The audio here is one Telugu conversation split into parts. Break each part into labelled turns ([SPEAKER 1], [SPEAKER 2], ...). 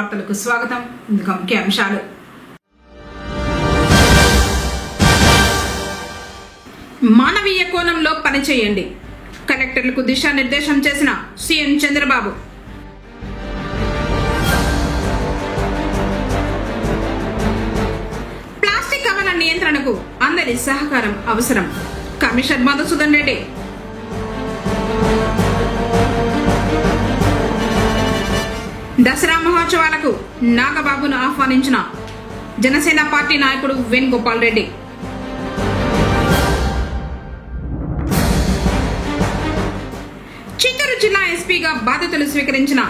[SPEAKER 1] వార్తలకు స్వాగతం. ముందుగా ముఖ్య అంశాలు. మానవీయ కోణంలో పనిచేయండి. కలెక్టర్లకు దిశానిర్దేశం చేసిన సీఎం చంద్రబాబు. ప్లాస్టిక్ కవర్ల నియంత్రణకు అందరి సహకారం అవసరం. కమిషనర్ మధుసూదన్ రెడ్డి. దసరా మహోత్సవాలకు నాగబాబును ఆహ్వానించిన జనసేన పార్టీ నాయకుడు వేణుగోపాల్ రెడ్డి. చిత్తూరు జిల్లా ఎస్పీగా బాధ్యతలు స్వీకరించిన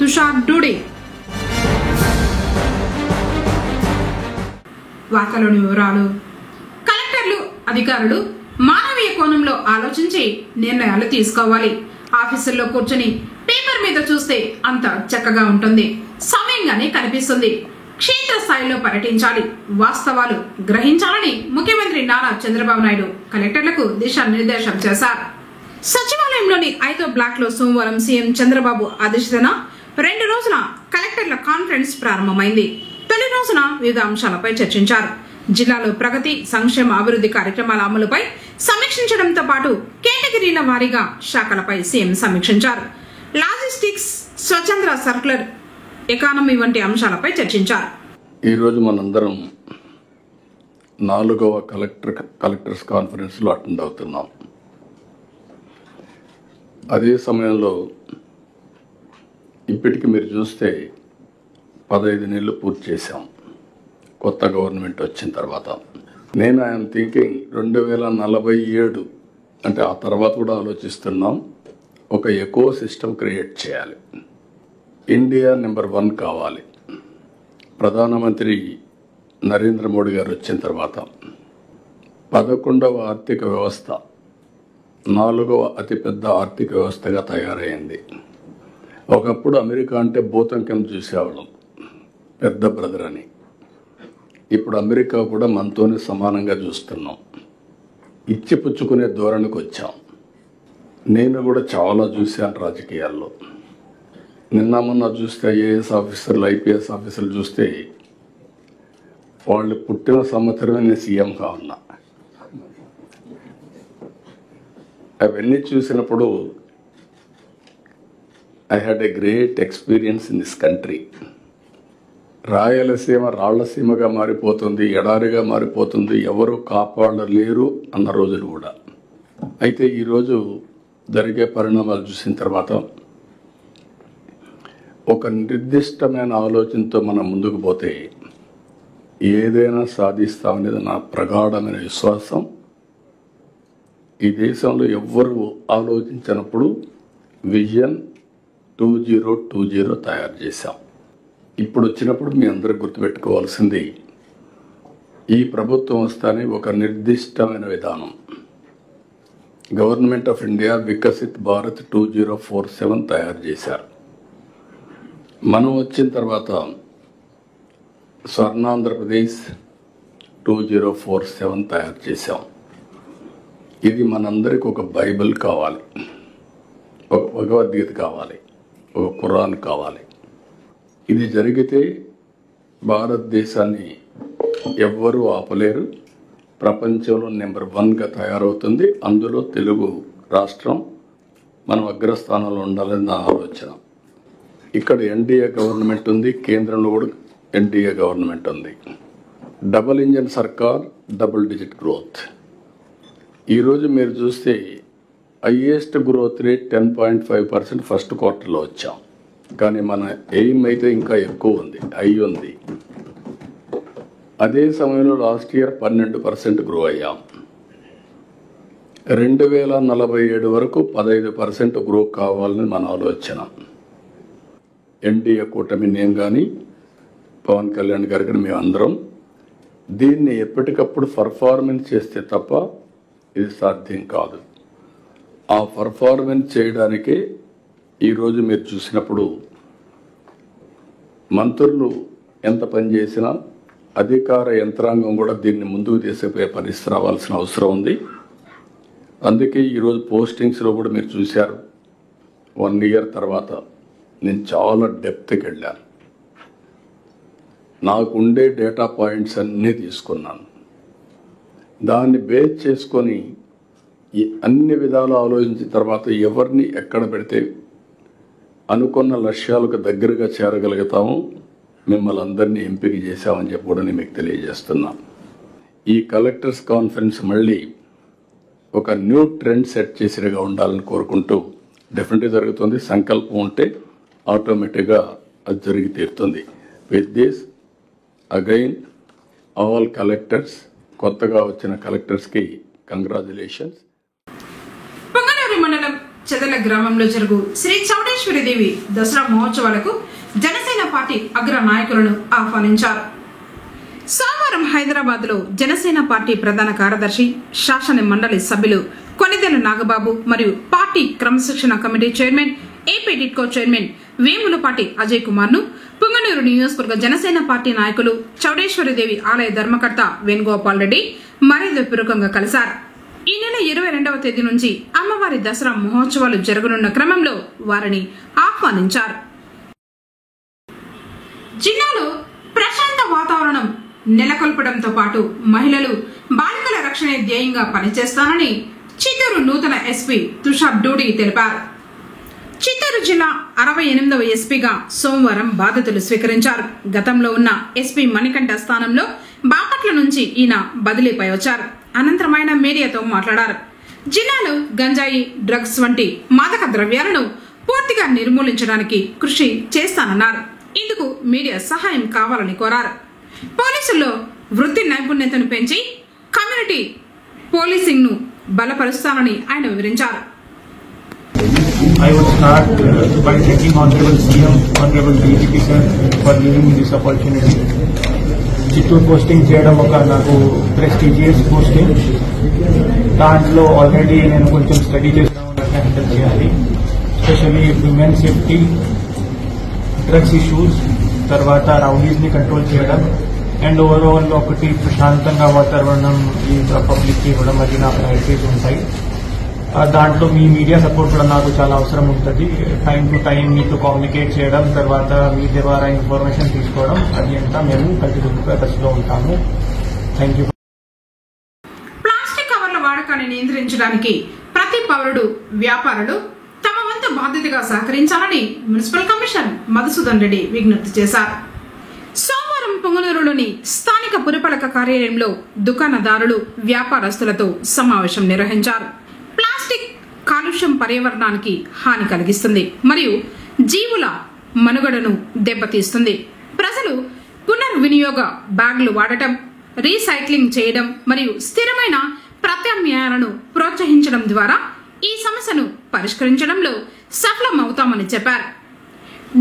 [SPEAKER 1] తుషార్ డూడి. వార్తలోని వివరాలు. కలెక్టర్లు, అధికారులు మానవీయ కోణంలో ఆలోచించి నిర్ణయాలు తీసుకోవాలి. ఆఫీసుల్లో కూర్చొని పేపర్ మీద చూస్తే అంత చక్కగా ఉంటుంది, సమయంగానే కనిపిస్తుంది. క్షేత్రస్థాయిలో పర్యటించాలి, వాస్తవాలు గ్రహించాలని ముఖ్యమంత్రి నారా చంద్రబాబు నాయుడు కలెక్టర్లకు దిశానిర్దేశం చేశారు. సచివాలయంలోని 5వ బ్లాక్ లో సోమవారం సీఎం చంద్రబాబు అధ్యక్షతన 2 రోజుల కలెక్టర్ల కాన్ఫరెన్స్ ప్రారంభమైంది. తొలి రోజున వివిధ అంశాలపై చర్చించారు. జిల్లాలో ప్రగతి, సంక్షేమ, అభివృద్ధి కార్యక్రమాల అమలుపై సమీక్షించడంతో పాటు కేటగిరీల వారీగా శాఖలపై సీఎం సమీక్షించారు. లాజిస్టిక్స్, స్వచ్ఛంద సర్కులర్ ఎకానమీ వంటి అంశాలపై చర్చించారు.
[SPEAKER 2] ఈరోజు మనందరం 4వ కలెక్టర్స్ కాన్ఫరెన్స్ లో అటెండ్ అవుతున్నాం. అదే సమయంలో ఇప్పటికి మీరు చూస్తే 15 నెలలు పూర్తి చేశాం కొత్త గవర్నమెంట్ వచ్చిన తర్వాత. నేను ఐఎమ్ థింకింగ్ 2047 అంటే ఆ తర్వాత కూడా ఆలోచిస్తున్నాం, ఒక ఎకో సిస్టమ్ క్రియేట్ చేయాలి. ఇండియా నెంబర్ 1 కావాలి. ప్రధానమంత్రి నరేంద్ర మోడీ గారు వచ్చిన తర్వాత 11వ ఆర్థిక వ్యవస్థ 4వ అతిపెద్ద ఆర్థిక వ్యవస్థగా తయారైంది. ఒకప్పుడు అమెరికా అంటే భూతంకం చూసేవాళ్ళం, పెద్ద బ్రదర్ అని. ఇప్పుడు అమెరికా కూడా మనతోనే సమానంగా చూస్తున్నాం. ఇచ్చిపుచ్చుకునే ధోరణికి వచ్చాం. నేను కూడా చాలా చూశాను రాజకీయాల్లో. నిన్న మొన్న చూస్తే ఐఏఎస్ ఆఫీసర్లు, ఐపీఎస్ ఆఫీసర్లు చూస్తే వాళ్ళు పుట్టిన సంవత్సరమే నేను సీఎంగా ఉన్నా. అవన్నీ చూసినప్పుడు I had a great experience in this country. Rayalaseema రాళ్లసీమగా మారిపోతుంది, ఎడారిగా మారిపోతుంది, ఎవరు కాపాడలేరు అన్న రోజులు కూడా. అయితే ఈరోజు జరిగే పరిణామాలు చూసిన తర్వాత ఒక నిర్దిష్టమైన ఆలోచనతో మనం ముందుకు పోతే ఏదైనా సాధిస్తామనేది నా ప్రగాఢమైన విశ్వాసం. ఈ దేశంలో ఎవ్వరు ఆలోచించినప్పుడు విజన్ 2020 తయారు చేశాం. ఇప్పుడు వచ్చినప్పుడు మీ అందరూ గుర్తుపెట్టుకోవాల్సింది, ఈ ప్రభుత్వం వస్తానే ఒక నిర్దిష్టమైన విధానం government of India Viksit Bharat 2047 తయారు చేశారు. మనం వచ్చిన తర్వాత స్వర్ణాంధ్రప్రదేశ్ 2047 తయారు చేశాం. ఇది మనందరికి ఒక బైబిల్ కావాలి, ఒక భగవద్గీత కావాలి, ఒక ఖురాన్ కావాలి. ఇది జరిగితే భారతదేశాన్ని ఎవ్వరూ ఆపలేరు. ప్రపంచంలో నెంబర్ 1గా తయారవుతుంది. అందులో తెలుగు రాష్ట్రం మనం అగ్రస్థానంలో ఉండాలని నా ఆలోచన. ఇక్కడ ఎన్డీఏ గవర్నమెంట్ ఉంది, కేంద్రంలో కూడా ఎన్డీఏ గవర్నమెంట్ ఉంది. డబుల్ ఇంజన్ సర్కార్, డబుల్ డిజిట్ గ్రోత్. ఈరోజు మీరు చూస్తే హైయెస్ట్ గ్రోత్ రేట్ 10.5% ఫస్ట్ క్వార్టర్లో వచ్చాం. కానీ మన ఎయిమ్ అయితే ఇంకా ఎక్కువ ఉంది, ఉంది. అదే సమయంలో లాస్ట్ ఇయర్ 12% గ్రో అయ్యాం. 2047 వరకు 15% గ్రో కావాలని మన ఆలోచన. ఎన్డీఏ కూటమి, నేను కానీ పవన్ కళ్యాణ్ గారు కానీ మేమందరం దీన్ని ఎప్పటికప్పుడు పర్ఫార్మెన్స్ చేస్తే తప్ప ఇది సాధ్యం కాదు. ఆ పర్ఫార్మెన్స్ చేయడానికే ఈరోజు మీరు చూసినప్పుడు మంత్రులు ఎంత పనిచేసినా అధికార యంత్రాంగం కూడా దీన్ని ముందుకు తీసుకుపోయే పరిస్థితి రావాల్సిన అవసరం ఉంది. అందుకే ఈరోజు పోస్టింగ్స్లో కూడా మీరు చూశారు, 1 ఇయర్ తర్వాత నేను చాలా డెప్త్కి వెళ్ళాను. నాకుండే డేటా పాయింట్స్ అన్నీ తీసుకున్నాను. దాన్ని బేస్ చేసుకొని అన్ని విధాలు ఆలోచించిన తర్వాత ఎవరిని ఎక్కడ పెడితే అనుకున్న లక్ష్యాలకు దగ్గరగా చేరగలుగుతాము, మిమ్మల్ని అందరినీ ఎంపిక చేశామని చెప్పి కూడా నేను మీకు తెలియజేస్తున్నాను. ఈ కలెక్టర్స్ కాన్ఫరెన్స్ మళ్ళీ ఒక న్యూ ట్రెండ్ సెట్ చేసినగా ఉండాలని కోరుకుంటూ డెఫినెట్గా జరుగుతుంది. సంకల్పం ఉంటే ఆటోమేటిక్గా అది జరిగి తీరుతుంది. With this again all collectors, కొత్తగా వచ్చిన కలెక్టర్స్కి కంగ్రాచులేషన్స్.
[SPEAKER 1] పొంగనూరు మండలం చెదల గ్రామంలో జరుగు శ్రీ చౌడేశ్వరిదేవి దసరా మహోత్సవాలకు జనసేన పార్టీ అగ్ర నాయకులను ఆహ్వానించారు. సోమవారం హైదరాబాద్ లో జనసేన పార్టీ ప్రధాన కార్యదర్శి, శాసన మండలి సభ్యులు కొనిదెల నాగబాబు మరియు పార్టీ క్రమశిక్షణ committee chairman, AP TIDCO chairman Vemulapati Ajay Kumar ను పుంగనూరు నియోజకవర్గ జనసేన పార్టీ నాయకులు, చౌడేశ్వరిదేవి ఆలయ ధర్మకర్త వేణుగోపాల్ రెడ్డి మర్యాదపూర్వకంగా కలిశారు. ఈ నెల 22వ తేదీ నుంచి అమ్మవారి దసరా మహోత్సవాలు జరగనున్న క్రమంలో వారిని ఆహ్వానించారు. జిల్లాలో ప్రశాంత వాతావరణం నెలకొల్పడంతో పాటు మహిళలు, బాలికల రక్షణే ధ్యేయంగా పనిచేస్తానని చిత్తూరు నూతన ఎస్పీ తుషార్ డూడి తెలిపారు. చిత్తూరు జిల్లా 68వ ఎస్పీగా సోమవారం బాధ్యతలు స్వీకరించారు. గతంలో ఉన్న ఎస్పీ మణికంఠ స్థానంలో బాపట్ల నుంచి ఈయన బదిలీపై వచ్చారు. అనంతరం ఆయన మీడియాతో మాట్లాడారు. జిల్లాలో గంజాయి, డ్రగ్స్ వంటి మాదక ద్రవ్యాలను పూర్తిగా నిర్మూలించడానికి కృషి చేస్తానన్నారు. ఇందుకు మీడియా సహాయం కావాలని కోరారు. పోలీసుల్లో వృత్తి నైపుణ్యతను పెంచి కమ్యూనిటీ పోలీసింగ్ ను బలపరుస్తానని ఆయన వివరించారు.
[SPEAKER 3] I would start by thanking Honorable CM, Honorable DGP sir for giving me this opportunity. Chittoor posting చేయడం ఒక నాకు ప్రెస్టీజియస్ పోస్టింగ్. దాంట్లో ఆల్రెడీ నేను కొంచెం స్టడీ చేసిన హ్యాండిల్ చేయాలి. Especially women safety, drugs issues, తర్వాత రౌడీస్ ని కంట్రోల్ చేయడం అండ్ ఓవరాల్ ఒకటి ప్రశాంతంగా వాతావరణం ఈ పబ్లిక్ కి ఇవ్వడం, అది నా ప్రయారిటీస్ ఉంటాయి. దాంట్లో మీ మీడియా సపోర్ట్ కూడా నాకు చాలా అవసరం ఉంటుంది. టైం టు టైం మీతో కమ్యూనికేట్ చేయడం, తర్వాత మీ ద్వారా ఇన్ఫర్మేషన్ తీసుకోవడం, అది అంతా మేము కంటిన్యూగా టచ్లో ఉంటాము. Thank you.
[SPEAKER 1] ప్లాస్టిక్ కవర్ల వాడకాన్ని నియంత్రించడానికి ప్రతి పౌరుడు, వ్యాపారులు తమ వంతు బాధ్యతగా సహకరించాలని మున్సిపల్ కమిషనర్ మధుసూదన్ రెడ్డి విజ్ఞప్తి చేశారు. సోమవారం పొంగనూరులోని స్థానిక పురపాలక కార్యాలయంలో దుకాణదారులు, వ్యాపారస్తులతో సమావేశం నిర్వహించారు. ప్లాస్టిక్ కాలుష్యం పర్యావరణానికి హాని కలిగిస్తుంది మరియు జీవుల మనుగడను దెబ్బతీస్తుంది. ప్రజలు పునర్వినియోగ బ్యాగులు వాడటం, రీసైక్లింగ్ చేయడం మరియు స్థిరమైన ప్రత్యామ్నాయాలను ప్రోత్సహించడం ద్వారా ఈ సమస్యను పరిష్కరించడంలో సఫలమవుతామని చెప్పారు.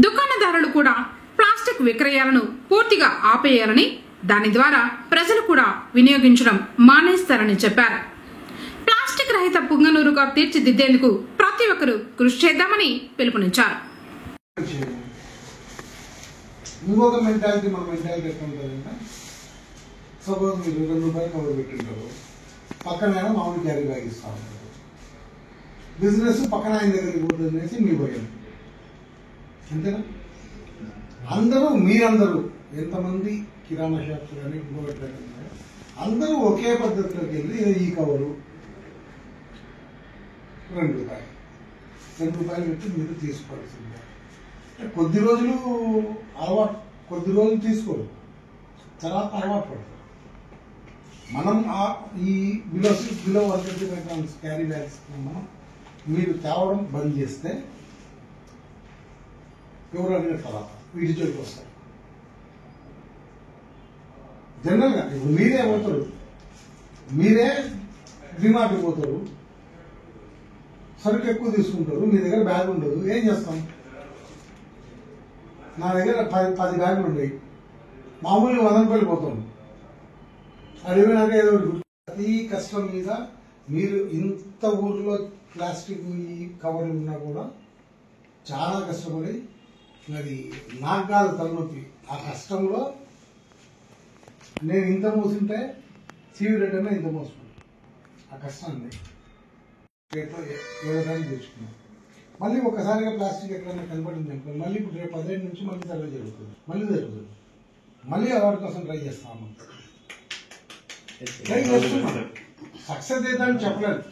[SPEAKER 1] దుకాణదారులు కూడా ప్లాస్టిక్ విక్రయాలను పూర్తిగా ఆపేయాలని, దాని ద్వారా ప్రజలు కూడా వినియోగించడం మానేస్తారని చెప్పారు. ప్లాస్టిక్ రహిత పుంగనూరుగా తీర్చిదిద్దేందుకు ప్రతి ఒక్కరూ కృషి చేద్దామని పిలుపునిచ్చారు.
[SPEAKER 4] ఇంకొక మెంటాలిటీ, మన మెంటాలిటీ ఎట్లా ఉంటుందంటే, సపోజ్ మీరు ₹2 కవర్ పెట్టింటారు, పక్కన మామూలు క్యారీ బ్యాగ్ ఇస్తా ఉంటారు. బిజినెస్ పక్కన ఆయన దగ్గరికి పోతుందనేసి మీ భయం. అంతేనా? అందరూ, మీరందరూ ఎంతమంది కిరాణా షాప్స్ కానీ ఇంకోటి అందరూ ఒకే పద్ధతిలోకి వెళ్ళి ఈ కవరు ₹2 పెట్టి మీరు తీసుకోవాల్సిందే. కొద్ది రోజులు అలవాటు, కొద్ది రోజులు తీసుకోరు, తర్వాత అలవాటు పడతారు. మనం ఈ బిలో 125 grams క్యారీ బ్యాగ్స్ మనం మీరు తేవడం బంద్ చేస్తే ఎవరు అడిగిన తర్వాత వీటి జోలికి వస్తారు. జనరల్గా ఇప్పుడు మీరే పోతారు, మీరే డిమార్ట్కి పోతారు, సరుకు ఎక్కువ తీసుకుంటారు, మీ దగ్గర బ్యాగ్ ఉండదు, ఏం చేస్తాం? నా దగ్గర 10 బ్యాగులు ఉన్నాయి, మామూలుగా ₹100 పోతాం. అడిగినాక ఏదో ప్రతి కష్టం మీద మీరు ఇంత ఊర్లో ప్లాస్టిక్ ఈ కవర్లు ఉన్నా కూడా చాలా కష్టపడి, అది నాకు కాదు తలనొప్పి, ఆ కష్టంలో నేను ఇంత మోసుంటే సివి రెడ్డి అన్న ఇంత మోసుకుంటాను. ఆ కష్టాన్ని ఎవరికైనా తెచ్చుకున్నాను. మళ్ళీ ఒక్కసారిగా ప్లాస్టిక్ ఎక్కడైనా కనపడింది అనుకో, మళ్ళీ ఇప్పుడు రేపు 15 నుంచి మళ్ళీ సర్వే జరుగుతుంది, మళ్ళీ జరుగుతుంది. మళ్ళీ అవార్డు కోసం ట్రై చేస్తాము. సక్సెస్ అవుతాను చెప్పలేదు.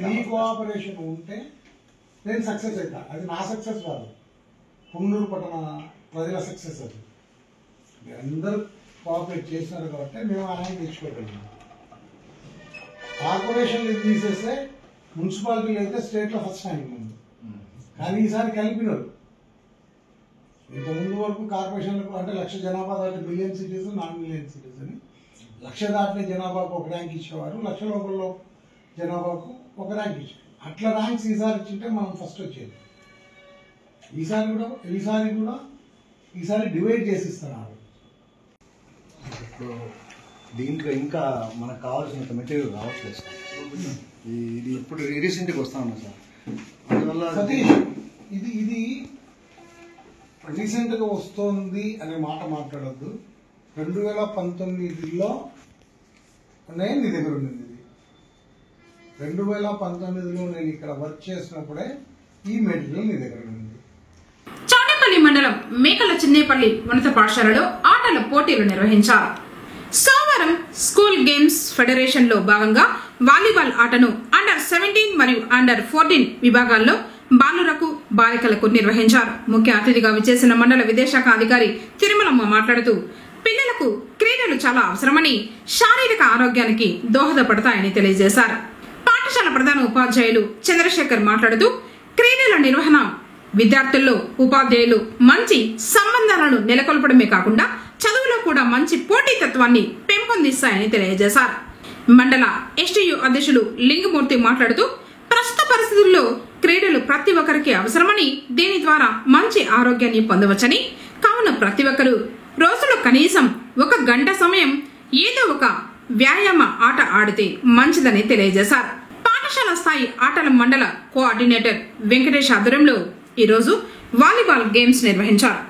[SPEAKER 4] మీ కోఆపరేషన్ ఉంటే నేను సక్సెస్ అవుతా. అది నా సక్సెస్ కాదు, పుంగనూరు పట్టణ ప్రజల సక్సెస్. అది మీరందరూ కోఆపరేట్ చేసినారు కాబట్టి మేము ఆయన తెచ్చుకోగలిగాం. కార్పొరేషన్లు తీసేస్తే మున్సిపాలిటీలు అయితే స్టేట్లో ఫస్ట్ ర్యాంక్ ఉంది. కానీ ఈసారి కలిపినారు. ఇంతకుముందు వరకు కార్పొరేషన్లకు అంటే 1,00,000 జనాభా దాటి billion cities, non billion cities అని 1,00,000 దాటిన జనాభాకు ఒక ర్యాంక్ ఇచ్చేవారు, 1,00,000 లోపల జనాభాకు ఒక ర్యాంక్ ఇచ్చేవారు. అట్లా ర్యాంక్స్ ఈసారి ఇచ్చింటే మనం ఫస్ట్ వచ్చేది. ఈసారి డివైడ్ చేసి ఇస్తున్నారు.
[SPEAKER 5] ఇప్పుడు దీంట్లో ఇంకా మనకు కావాల్సినంత మెటీరియల్ రావట్లేదు సార్. ఇది ఇప్పుడు రీసెంట్గా వస్తా ఉన్నా సార్. అందువల్ల
[SPEAKER 4] సతీష్ ఇది రీసెంట్గా వస్తోంది అనే మాట మాట్లాడద్దు. 2019లో నీ దగ్గర ఉండింది. 2019లో నేను ఇక్కడ వర్క్ చేసినప్పుడే ఈ మెటీరియల్ నీ దగ్గర ఉంది.
[SPEAKER 1] చౌడేపల్లి మండలం మేకల చిన్నేపల్లి ఉన్నత పాఠశాలలో ఆటల పోటీలు నిర్వహించారు. సోమవారం స్కూల్ గేమ్స్ ఫెడరేషన్ లో భాగంగా వాలీబాల్ ఆటను అండర్ 17 మరియు అండర్ 14 విభాగాల్లో బాలురకు బాలికలకు నిర్వహించారు. ముఖ్య అతిథిగా విచ్చేసిన మండల విద్యాశాఖ అధికారి తిరుమలమ్మ మాట్లాడుతూ పిల్లలకు క్రీడలు చాలా అవసరమని, శారీరక ఆరోగ్యానికి దోహదపడతాయని తెలియజేశారు. పాఠశాల ప్రధాన ఉపాధ్యాయులు చంద్రశేఖర్ మాట్లాడుతూ క్రీడల నిర్వహణ విద్యార్థుల్లో ఉపాధ్యాయులు మంచి సంబంధాలను నెలకొల్పడమే కాకుండా చదువులో కూడా మంచి పోటీతత్వాన్ని పెంపొందిస్తాయని తెలియజేశారు. మండల ఎస్టీయు అధ్యక్షులు లింగమూర్తి మాట్లాడుతూ ప్రస్తుత పరిస్థితుల్లో క్రీడలు ప్రతి ఒక్కరికి అవసరమని, దీని ద్వారా మంచి ఆరోగ్యాన్ని పొందవచ్చని, కావున ప్రతి ఒక్కరూ రోజులో కనీసం 1 గంట సమయం ఏదో ఒక వ్యాయామ ఆట ఆడితే మంచిదని తెలియజేశారు. పాఠశాల స్థాయి ఆటల మండల కోఆర్డినేటర్ వెంకటేష్ ఆధ్వర్యంలో ఈరోజు వాలీబాల్ గేమ్స్ నిర్వహించారు.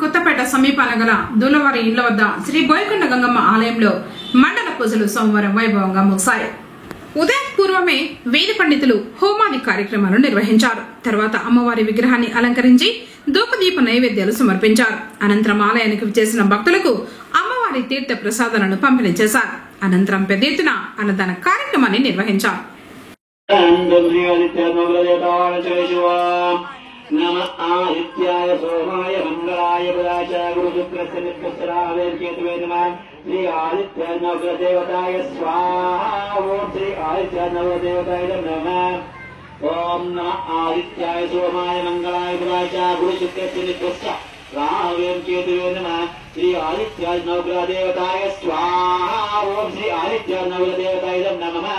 [SPEAKER 1] కొత్తపేట సమీపాన గల దూలవారి ఇళ్ల వద్ద శ్రీ బోయకొండ గంగమ్మ ఆలయంలో మండల పూజలు సోమవారం వైభవంగా ముగిశాయి. ఉదయం పూర్వమే వేద పండితులు హోమాది కార్యక్రమాలు నిర్వహించారు. తర్వాత అమ్మవారి విగ్రహాన్ని అలంకరించి ధూపదీప నైవేద్యాలు సమర్పించారు. అనంతరం ఆలయానికి విచ్చేసిన భక్తులకు అమ్మవారి తీర్థ ప్రసాదాలను పంపిణీ చేశారు. అనంతరం పెద్ద ఎత్తున అన్నదాన కార్యక్రమాన్ని నిర్వహించారు.
[SPEAKER 6] नम आदित्याय सोमाय मंगलाय बुधाय गुरुशुक्रस्य नित्यस्रावे केतवे नमः श्री आदित्य नवग्रहदेवताय स्वाहा ओम श्री आदित्य नवग्रहदेवताय नमः ओम नमः आदित्याय सोमाय मंगलाय बुधाय गुरुशुक्रस्य नित्यस्रावे केतवे नमः श्री आदित्य नवग्रहदेवताय स्वाहा ओम श्री आदित्य नवग्रहदेवताय नमः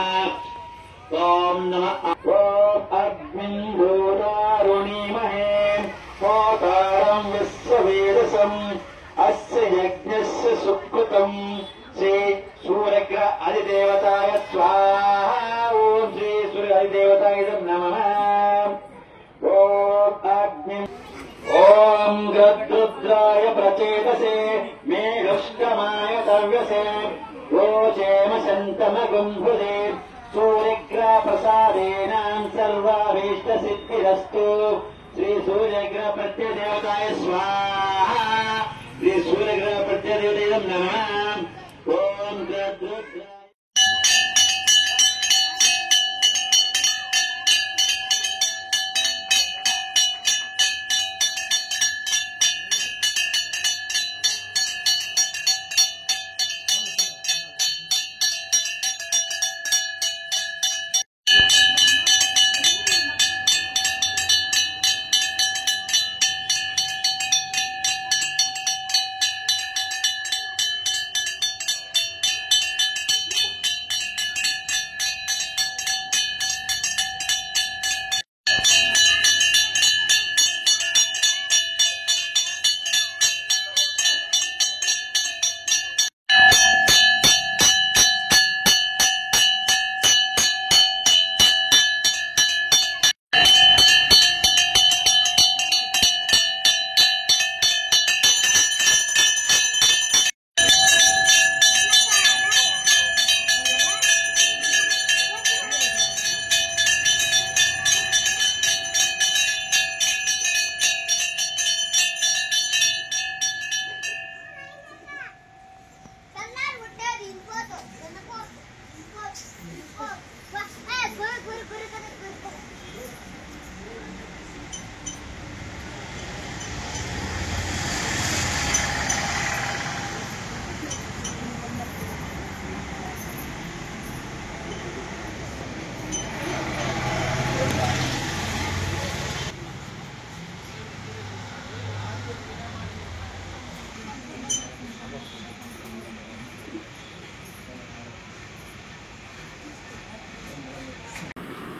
[SPEAKER 6] ओम नमः ओम अग्निर्होतारुणीमहे होतारं विश्ववेदसम् अस्य यज्ञस्य सुकृतं श्री सूर्यग्रह अधिदेवताय स्वाहा ओम श्री सूर्य अधिदेवताय नमः ओम अग्नि ओम गद्रुद्राय प्रचेतसे मेघष्टमाय तव्यसे रोचेम शन्तमगुम्भुजे सूर्यग्रह प्रसादेन सर्वाभीष्ट सिद्धिरस्तु श्री सूर्यग्रह प्रत्यदेवताय स्वाहा श्री सूर्यग्रह प्रत्यदेवताय नमः ओम गद्रुद्राय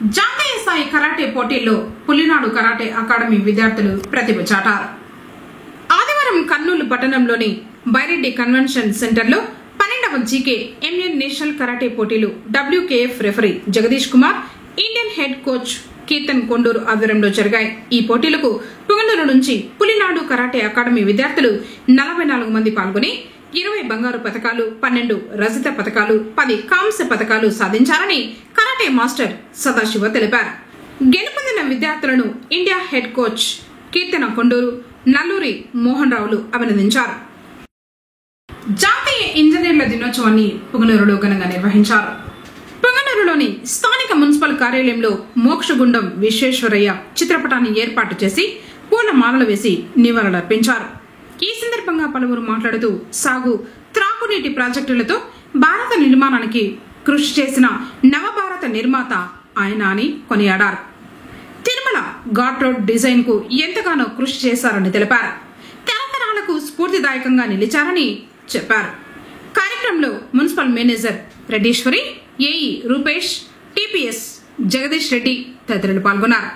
[SPEAKER 1] జాతీయ స్థాయి కరాటే పోటీల్లో పులినాడు కరాటే అకాడమీ విద్యార్థులు ప్రతిభ చాటారు. ఆదివారం కర్నూలు పట్టణంలోని బైరెడ్డి కన్వెన్షన్ సెంటర్లో 12వ జీకే ఎంఎన్ నేషనల్ కరాటే పోటీలు WKF referee Jagadish Kumar, Indian head coach kirtan Konduru ఆధ్వర్యంలో జరిగాయి. ఈ పోటీలకు పుంగనూరు నుంచి పులినాడు కరాటే అకాడమీ విద్యార్థులు 44 మంది పాల్గొని 20 బంగారు పతకాలు, 12 రజత పతకాలు, 10 కాంస్య పతకాలు సాధించారని కరాటే మాస్టర్ సదాశివ తెలిపారు. గెలుపొందిన విద్యార్థులను ఇండియా హెడ్ కోచ్ కీర్తన కొండూరు, నల్లూరి మోహన్ రావులు అభినందించారు. జాతీయ ఇంజనీర్ల దినోత్సవాన్ని పుంగనూరులో ఘనంగా నిర్వహించారు. పుంగనూరులోని స్థానిక మున్సిపల్ కార్యాలయంలో మోక్షగుండం విశ్వేశ్వరయ్య చిత్రపటాన్ని ఏర్పాటు చేసి పూల మాలలు వేసి నివాళులర్పించారు. ఈ సందర్భంగా పలువురు మాట్లాడుతూ సాగు, త్రాగునీటి ప్రాజెక్టులతో భారత నిర్మాణానికి కృషి చేసిన నవభారత నిర్మాత ఆయన అని కొనియాడారు. తిరుమల ఘాట్ రోడ్ డిజైన్ కు ఎంతగానో కృషి చేశారని తెలిపారు. తరతరాలకు స్ఫూర్తిదాయకంగా నిలిచారని చెప్పారు. కార్యక్రమంలో municipal manager Reddiswari, AE Rupesh, TPS Jagadish Reddy తదితరులు పాల్గొన్నారు.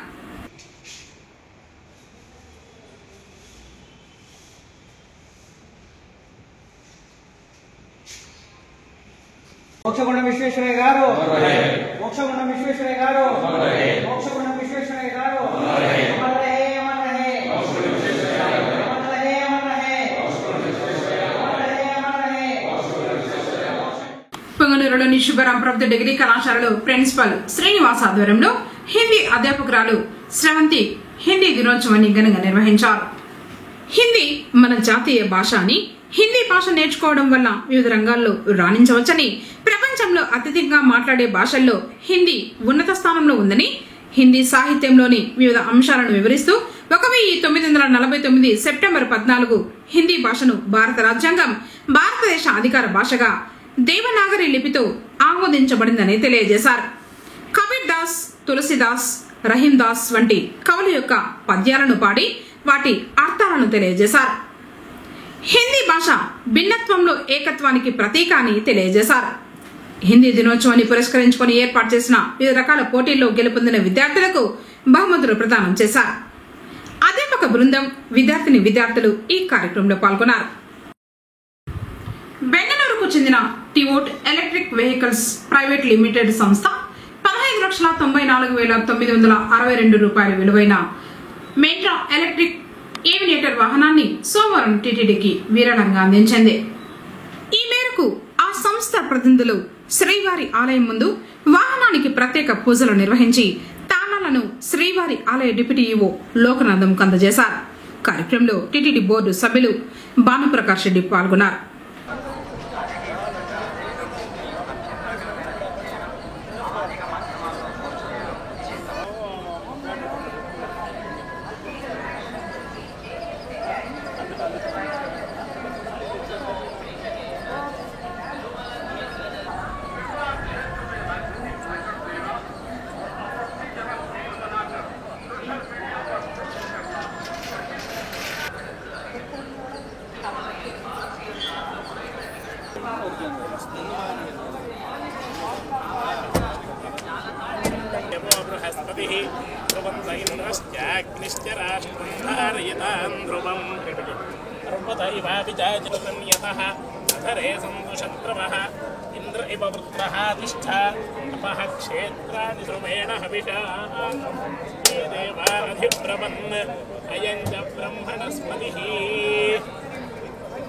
[SPEAKER 7] మోక్షగుండం విశ్వేశ్వరయ్య గారు, మోక్షగుండం విశ్వేశ్వరయ్య గారు, మోక్షగుండం విశ్వేశ్వరయ్య గారు,
[SPEAKER 1] పొంగనూరులోని శుభరాం ప్రభుత్వ డిగ్రీ కళాశాలలో ప్రిన్సిపల్ శ్రీనివాస్ ఆధ్వర్యంలో హిందీ అధ్యాపకురాలు స్రవంతి హిందీ దినోత్సవాన్ని ఘనంగా నిర్వహించారు. హిందీ మన జాతీయ భాష అని, హిందీ భాష నేర్చుకోవడం వల్ల వివిధ రంగాల్లో రాణించవచ్చని, ప్రపంచంలో అత్యధికంగా మాట్లాడే భాషల్లో హిందీ ఉన్నత స్థానంలో ఉందని, హిందీ సాహిత్యంలోని వివిధ అంశాలను వివరిస్తూ 1949 సెప్టెంబర్ 14 హిందీ భాషను భారత రాజ్యాంగం భారతదేశ అధికార భాషగా దేవనాగరి లిపితో ఆమోదించబడిందని తెలియజేశారు. కబీర్ దాస్, తులసిదాస్, రహీం దాస్ వంటి కవుల యొక్క పద్యాలను పాడి వాటి అర్థాలను తెలియజేశారు. హిందీ భాష భిన్నత్వంలో ఏకత్వానికి ప్రతీక అని తెలియజేశారు. హిందీ దినోత్సవాన్ని పురస్కరించుకుని ఏర్పాటు చేసిన వివిధ రకాల పోటీల్లో గెలుపొందిన విద్యార్థులకు బహుమతులు ప్రదానం చేశారు. అధ్యాపక బృందం, విద్యార్థులు ఈ కార్యక్రమంలో పాల్గొన్నారు. బెంగళూరుకు చెందిన టివోట్ ఎలక్ట్రిక్ వెహికల్స్ ప్రైవేట్ లిమిటెడ్ సంస్థ 15,94,962 రూపాయల విలువైన మెట్రా ఎలక్ట్రిక్ ఏవినేటర్ వాహనాన్ని సోమవారం టీటీడీకి విరాళంగా అందించింది. ఈ మేరకు ఆ సంస్థ ప్రతినిధులు శ్రీవారి ఆలయం ముందు వాహనానికి ప్రత్యేక పూజలు నిర్వహించి తాళాలను శ్రీవారి ఆలయ డిప్యూటీ ఈవో లోకనాథం అందజేశారు. కార్యక్రమంలో టీటీడీ బోర్డు సభ్యులు భానుప్రకాష్ రెడ్డి పాల్గొన్నారు.
[SPEAKER 8] इंद्र इव वृत्रः तिष्ठा अपः क्षेत्राणि सुमेण हविषा ये देवाधिब्रवन् अयं च ब्रह्मणस्पतिः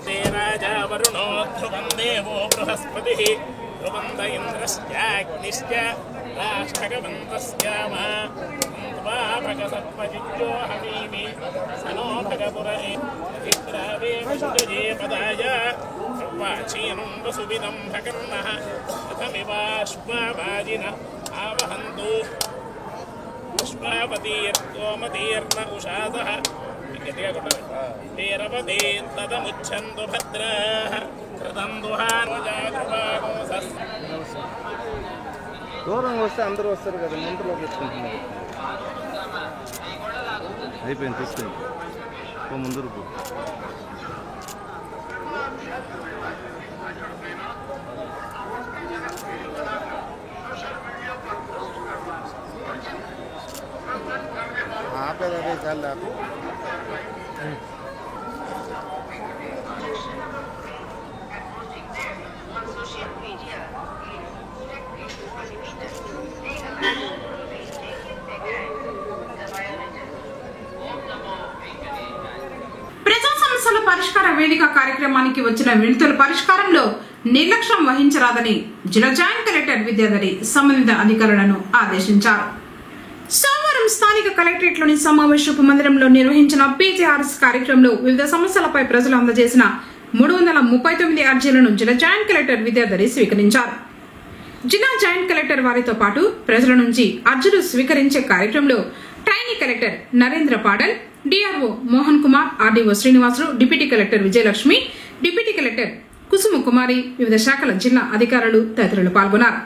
[SPEAKER 8] ते राजा वरुणो ध्रुवं देवो बृहस्पतिः ध्रुवन्त इन्द्रश्चाग्निश्च राष्ट्रगवन्तस्याम भगसत्वजिज्यो हमीमि सनो भगपुरये अधिग्रावे वशुजये पदाय सर्वाचीनं वसुविदं भकर्णः रथमिवाश्वावाजिन आवहन्तु पुष्पावतीर्गोमतीर्न उषासः तेरवदे तदमुच्छन्तु भद्राः कृतं दुहार्वजागृवागोसस्
[SPEAKER 9] దూరంగా వస్తే అందరూ వస్తారు కదా ముందులో పెట్టుకుంటున్నారు అయిపోయింది తీసుకుని ముందు ఆపేదే చాలు.
[SPEAKER 1] ప్రజా సమస్యల పరిష్కార వేదిక కార్యక్రమానికి వచ్చిన వినతుల పరిష్కారంలో నిర్లక్ష్యం వహించరాదని జిల్లా జాయింట్ కలెక్టర్ విద్యాధరి సంబంధిత అధికారులను ఆదేశించారు. సోమవారం స్థానిక కలెక్టరేట్లోని సమావేశపు మందిరంలో నిర్వహించిన పీజీఆర్ఎస్ కార్యక్రమంలో వివిధ సమస్యలపై ప్రజలు అందజేసిన 339 అర్జీలను జిల్లా జాయింట్ కలెక్టర్ విద్యాధరి స్వీకరించారు. జిల్లా జాయింట్ కలెక్టర్ వారితో పాటు ప్రజల నుంచి అర్జీలు స్వీకరించే కార్యక్రమంలో trainee collector Narendra Padal, DRO Mohan Kumar, RDO Srinivasulu, deputy collector Vijayalakshmi, deputy collector Kusuma Kumari, వివిధ శాఖల జిల్లా అధికారులు తదితరులు పాల్గొన్నారు.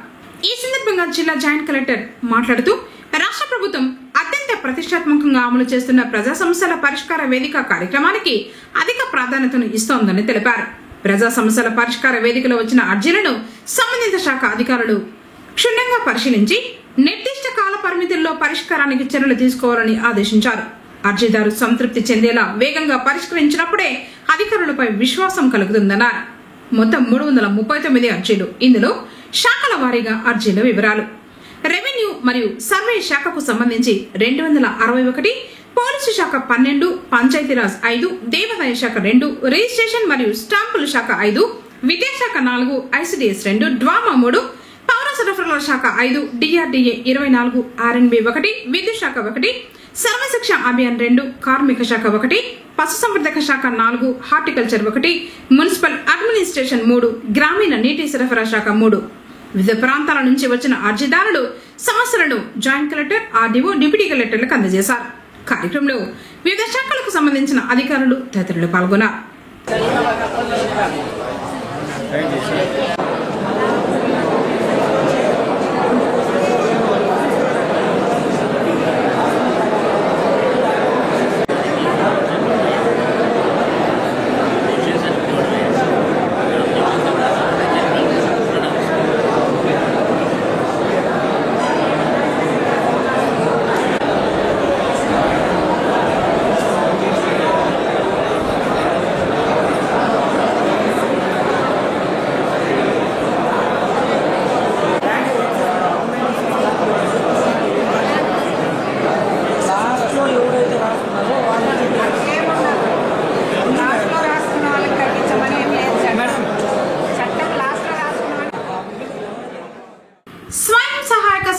[SPEAKER 1] ఈ సందర్భంగా జిల్లా జాయింట్ కలెక్టర్ మాట్లాడుతూ రాష్ట్ర ప్రభుత్వం అత్యంత ప్రతిష్టాత్మకంగా అమలు చేస్తున్న ప్రజా సమస్యల పరిష్కార వేదిక కార్యక్రమానికి అధిక ప్రాధాన్యతను ఇస్తోందని తెలిపారు. ప్రజా సమస్యల పరిష్కార వేదికలో వచ్చిన అర్జీలను సంబంధిత శాఖ అధికారులు క్షుణ్ణంగా పరిశీలించి నిర్దిష్ట కాల పరిమితుల్లో పరిష్కారానికి చర్యలు తీసుకోవాలని ఆదేశించారు. అర్జీదారు సంతృప్తి చెందేలా వేగంగా పరిష్కరించినప్పుడే అధికారులపై విశ్వాసం కలుగుతుందన్నారు. మొత్తం 339 అర్జీలు. ఇందులో శాఖల వారీగా అర్జీల వివరాలు: రెవెన్యూ మరియు సర్వే శాఖకు సంబంధించి 261, పోలీసు శాఖ 12, పంచాయతీరాజ్ 5, దేవాదాయ శాఖ 2, రిజిస్ట్రేషన్ మరియు స్టాంపుల శాఖ 5, విద్యాశాఖ 4, ఐసిడిఎస్ 2, డ్వామా 3, పౌర సరఫరాల శాఖ 5, డిఆర్డీఏ 24, ఆర్ఎన్బి 1, విద్యుత్ శాఖ 1, సర్వశిక్ష అభియాన్ 2, కార్మిక శాఖ 1, పశుసంవర్ధక శాఖ 4, హార్టికల్చర్ 1, మున్సిపల్ అడ్మినిస్ట్రేషన్ 3, గ్రామీణ నీటి సరఫరా శాఖ 3. వివిధ ప్రాంతాల నుంచి వచ్చిన అర్జీదారులు సమస్యలను జాయింట్ కలెక్టర్, ఆర్డీఓ, డిప్యూటీ కలెక్టర్లకు అందజేశారు. కార్యక్రమంలో వివిధ శాఖలకు సంబంధించిన అధికారులు తదితరులు పాల్గొన్నారు.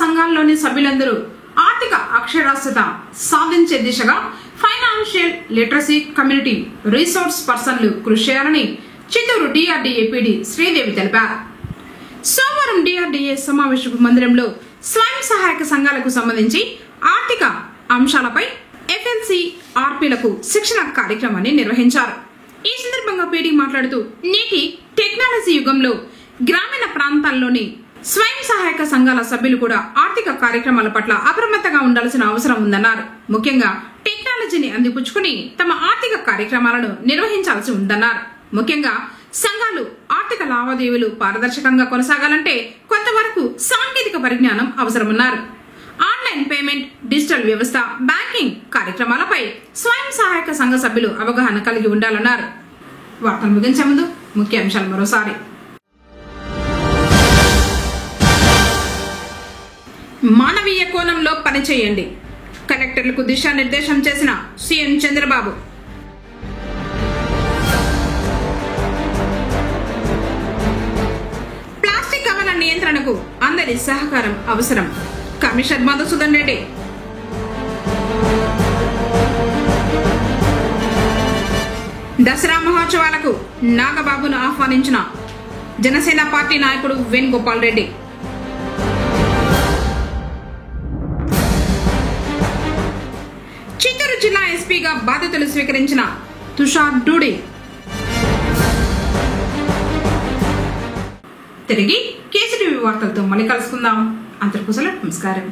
[SPEAKER 1] సంఘాల్లోని సభ్యులందరూ ఆర్థిక అక్షరాస్యత సాధించే దిశగా ఫైనాన్షియల్ లిటరసీ కమ్యూనిటీ రిసోర్స్ పర్సన్లు కృషి చేయాలని చిత్తూరు డిఆర్డీఏ పీడీ శ్రీదేవి తెలిపారు. సోమవారం డిఆర్డీఏ సమావేశపు మందిరంలో స్వయం సహాయక సంఘాలకు సంబంధించి ఆర్థిక అంశాలపై ఎఫ్ఎల్సి ఆర్పీలకు శిక్షణ కార్యక్రమాన్ని నిర్వహించారు. ఈ సందర్భంగా పీడీ మాట్లాడుతూ నేటి టెక్నాలజీ యుగంలో గ్రామీణ ప్రాంతాల్లోని స్వయం సహాయక సంఘాల సభ్యులు కూడా ఆర్థిక కార్యక్రమాల పట్ల అప్రమత్తంగా ఉండాల్సిన అవసరం ఉందన్నారు. ముఖ్యంగా టెక్నాలజీని అందిపుచ్చుకుని తమ ఆర్థిక కార్యక్రమాలను నిర్వహించాల్సి ఉందన్నారు. ముఖ్యంగా సంఘాలు ఆర్థిక లావాదేవీలు పారదర్శకంగా కొనసాగాలంటే కొంతవరకు సాంకేతిక పరిజ్ఞానం అవసరమన్నారు. ఆన్లైన్ పేమెంట్, డిజిటల్ వ్యవస్థ, బ్యాంకింగ్ కార్యక్రమాలపై స్వయం సహాయక సంఘ సభ్యులు అవగాహన కలిగి ఉండాలన్నారు. వార్తలు ముగించే ముందు ముఖ్యాంశాలు మరోసారి. మానవీయ కోణంలో పనిచేయండి, కలెక్టర్లకు దిశానిర్దేశం చేసిన సీఎం చంద్రబాబు. ప్లాస్టిక్ కవర్ల నియంత్రణకు అందరి సహకారం అవసరం, కమిషనర్ మధుసూదన్ రెడ్డి. దసరా మహోత్సవాలకు నాగబాబును ఆహ్వానించిన జనసేన పార్టీ నాయకుడు వేణుగోపాల్ రెడ్డి. చిత్తూరు జిల్లా ఎస్పీగా బాధ్యతలు స్వీకరించిన తుషార్ డూడి. తిరిగి కేసీటీవీ వార్తలతో మళ్ళీ కలుసుకుందాం. అందరికీ నమస్కారం.